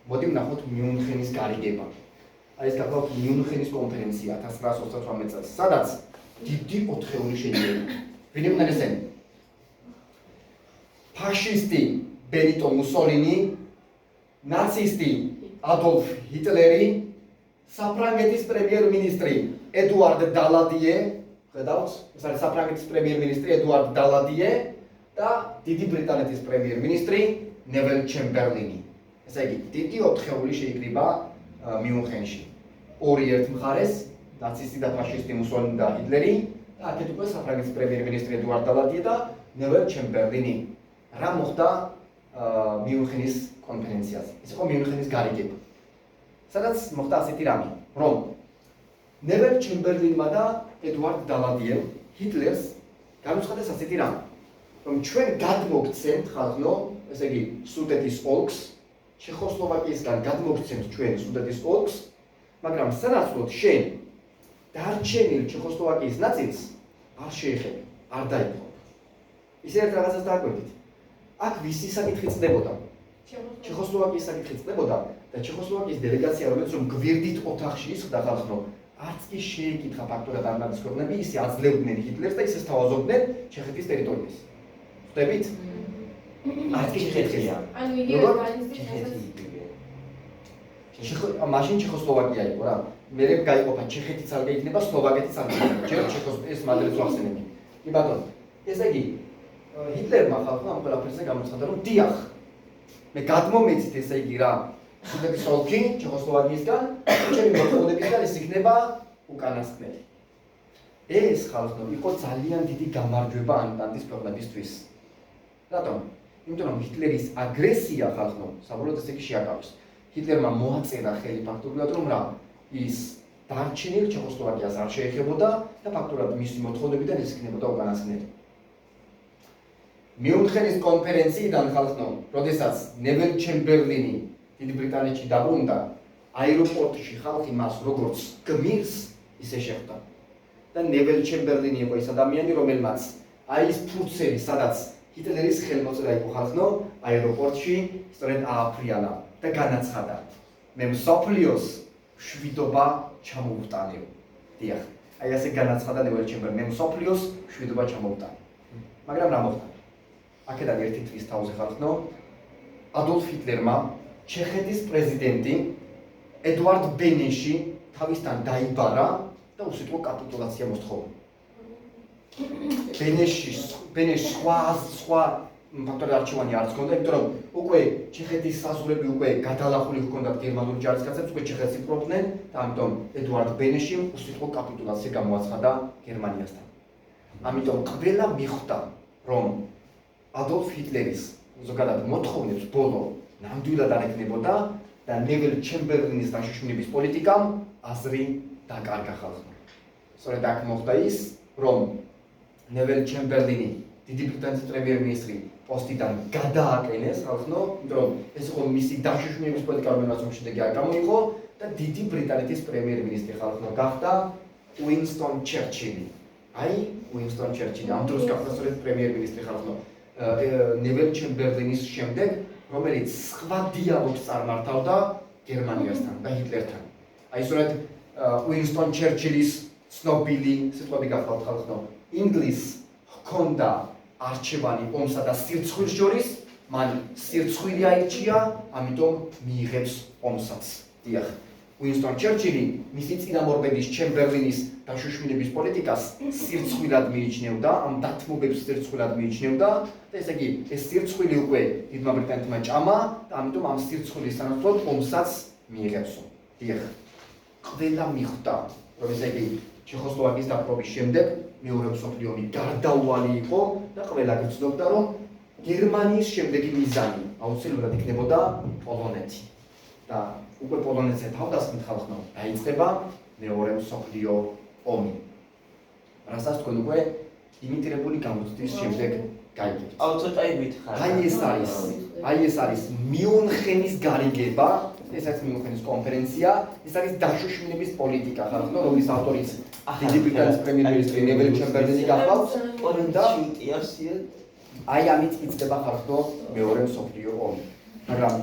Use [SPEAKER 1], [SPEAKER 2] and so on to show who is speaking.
[SPEAKER 1] მოდი ვნახოთ მიუნხენის გარიგება. აი ეს გახლავთ მიუნხენის კონფერენცია 1938 წელს, სადაც დიდი ოთხეული შეიძლება. ვინ იყვნენ ესენი? ფაშისტი ბენიტო მუსოლინი, ნაცისტი ადოლფ ჰიტლერი, საფრანგეთის პრემიერ-მინისტრი ედუარდ დალადიე, ხედავთ? ეს არის საფრანგეთის პრემიერ-მინისტრი ედუარდ დალადიე და დიდი ბრიტანეთის პრემიერ-მინისტრი ნევილ ჩემბერლინი. ესე იგი, დიდი ოთხეული შეიკრიბა მიუნხენში. ორი ერთ მხარეს, ნაცისტი და ფაშისტი მუსოლინი და ჰიტლერი და აქეთ უკვე საფრანგეთის პრემიერ-მინისტრი ედუარდ დალადიე და ნევილ ჩემბერლინი. რა მოხდა მიუნხენის კონფერენციაზე? ეს იყო მიუნხენის გარიგება. სადაც მოხდა ასეთი რამე, რომ ნევილ ჩემბერლინმა და ედუარდ დალადიემ ჰიტლერს განუცხადეს ასეთი რამე, რომ ჩვენ გადმოგცემთ ხალხო, ესე იგი, სუდეტის ოლქს, ჩეხოსლოვაკიისგან გადმოგცემთ ჩვენ სუდეტის ოლქს, მაგრამ სანაცვლოდ შენ დარჩენილ ჩეხოსლოვაკიის ნაწილს არ შეეხები, არ დაიპყრო. ისე ერთ რაღაცას დააკვირდით. აქ ვისი საკითხი წდებოდა? ჩეხოსლოვაკიის საკითხი წდებოდა და ჩეხოსლოვაკიის დელეგაცია, რომელიც რომ გვერდით ოთახში ისხდა ხალხო, არც კი შეეკითხა ფაქტურად არ ნადისქობნები, ისე აძლევდნენ ჰიტლერს და ისე სთავაზობდნენ ჩეხეთის ტერიტორიას. ხვდებით? არც კი შეხედია.
[SPEAKER 2] ანუ იგივე
[SPEAKER 1] მაშინ ჩეხოსლოვაკია იყო რა. მერე გაიყოფა ჩეხეთიც არ გაიქნება, სლოვაკეთიც არ გაიქნება. ჯერ ჩეხოსლოვაკიის მადრიდს ვახსენებდი. კი ბატონო. ესე იგი ჰიტლერმა ხალხო ამ ყველაფერზე გამოცხადა, რომ დიახ, მე გადმომეცით ესე იგი რა, სუდეტის ოლქი ჩეხოსლოვაკიისგან, ჩემი მოთხოვნებისგან ეს იქნება უკანასკნელი. ეს ხალხო იყო ძალიან დიდი გამარჯვება ანტანტის ქვეყნებისთვის. რატომ? იმიტომ რომ ჰიტლერის აგრესია ხალხო, საბოლოოდ ესე იგი შეაკავეს. ჰიტლერმა მოაწერა ხელი ფაქტობრივად რომ რა, ის დარჩენილ ჩეხოსლოვაკიას არ შეეხებოდა და ფაქტობრივად მისი მოთხოვნებიდან ეს იქნებოდა უკანასკნელი. მიუნხენის კონფერენციიდან ხალხო, როდესაც ნევილ ჩემბერლინი დიდი ბრიტანეთში დაბრუნდა, აეროპორტში ხალხი მას როგორც გმირს ისე შეხვდა. და ნევილ ჩემბერლინი იყო ის ადამიანი, რომელმაც აი ეს ფურცელი, სადაც ჰიტლერის ხელმოწერა იყო ხალხო, აეროპორტში სწორედ ააფრიანა და განაცხადა: მე მსოფლიოს მშვიდობა ჩამოვტანებ. დიახ, აი ასე განაცხადა ნევილ ჩემბერლინი, მე მსოფლიოს მშვიდობა ჩამოვტანებ. მაგრამ რა მოხდა? აქედან ერთი თვის თავზე ხალხო, ადოლფ ჰიტლერმა ჩეხეთის პრეზიდენტი ედუარდ ბენეში თავისთან დაიბარა და უსიტყვო კაპიტულაცია მოსთხოვა. ბენეში სხვა ფაქტორი არჩევანი არც ჰქონდა, იმიტომ რომ უკვე ჩეხეთის საზღვრები უკვე გადალახული ჰქონდათ გერმანული ჯარისკაცებს, უკვე ჩეხეთს იპყრობდნენ და ამიტომ ედუარდ ბენეშიმ უსიტყვო კაპიტულაცია გამოაცხადა გერმანიასთან. ამიტომ ყველა მიხვდა, რომ ადოლფ ჰიტლერის ზოგადად მოთხოვნებს ბოლო ნამდვილად არ ეკნებოდა და ნევილ ჩემბერლინის დაშოშმინების პოლიტიკამ აზრი დაკარგა ხალხო. სწორედ აქ მოხდა ის, რომ ნევილ ჩემბერლინი დიდი ბრიტანეთის პრემიერ-მინისტრი პოსტიდან გადააკენეს ხალხო, იმიტომ რომ ეს იყო მისი დაშოშმინების პოლიტიკა, რომელმაც შედეგი არ გამოიღო და დიდი ბრიტანეთის პრემიერ-მინისტრი ხალხო გახდა უინსტონ ჩერჩილი. აი, უინსტონ ჩერჩილი ამ დროს გახდა სწორედ პრემიერ-მინისტრი ხალხო. ნევილ ჩემბერლინის შემდეგ, რომელიც სხვა დიალოგს წარმართავდა გერმანიასთან და ჰიტლერთან. აი სწორედ უინსტონ ჩერჩილის ცნობილი სიტყვები გახლავთ ხალხო. ინგლისს ჰქონდა არჩევანი ომსა და სირცხვილს შორის, მან სირცხვილი აირჩია, ამიტომ მიიღებს ომსაც. დიახ, უინსტონ ჩერჩილი მისი წინამორბედის ჩემბერლინის დაშოშმინების პოლიტიკას სირცხვილად მიიჩნევდა, ამ დათმობებს სირცხვილად მიიჩნევდა და ესე იგი, ეს სირცხვილი უკვე დიდმა ბრიტანეთმა ჭამა და ამიტომ ამ სირცხვილის სანაცვლოდ ომსაც მიიღებსო. დიახ, ყველა მიხვდა, რომ ესე იგი, ჩეხოსლოვაკიის დაპყრობის შემდეგ მეორე მსოფლიო ომი გარდაუვალი იყო და ყველა გრძნობდა, რომ გერმანიის შემდეგი მიზანი აუცილებლად იქნებოდა პოლონეთი. და უკვე პოლონეთზე თავდასხმით ხალხო დაიწყება მეორე მსოფლიო ომი. რასაც თქვენ უკვე იმიტირებული გამოცდის შემდეგ გაიგებთ.
[SPEAKER 3] აუ ცოტა იგვითხრა.
[SPEAKER 1] აი ეს არის მიუნხენის გარიგება, ეს არის მიუნხენის კონფერენცია, ეს არის დაშოშმინების პოლიტიკა ხალხო, რომლის ავტორიც დიდი ბრიტანეთის პრემიერ-მინისტრი ნევილ ჩემბერლინი გახლავთ და აი ამით იწყება ხალხო მეორე მსოფლიო ომი. მაგრამ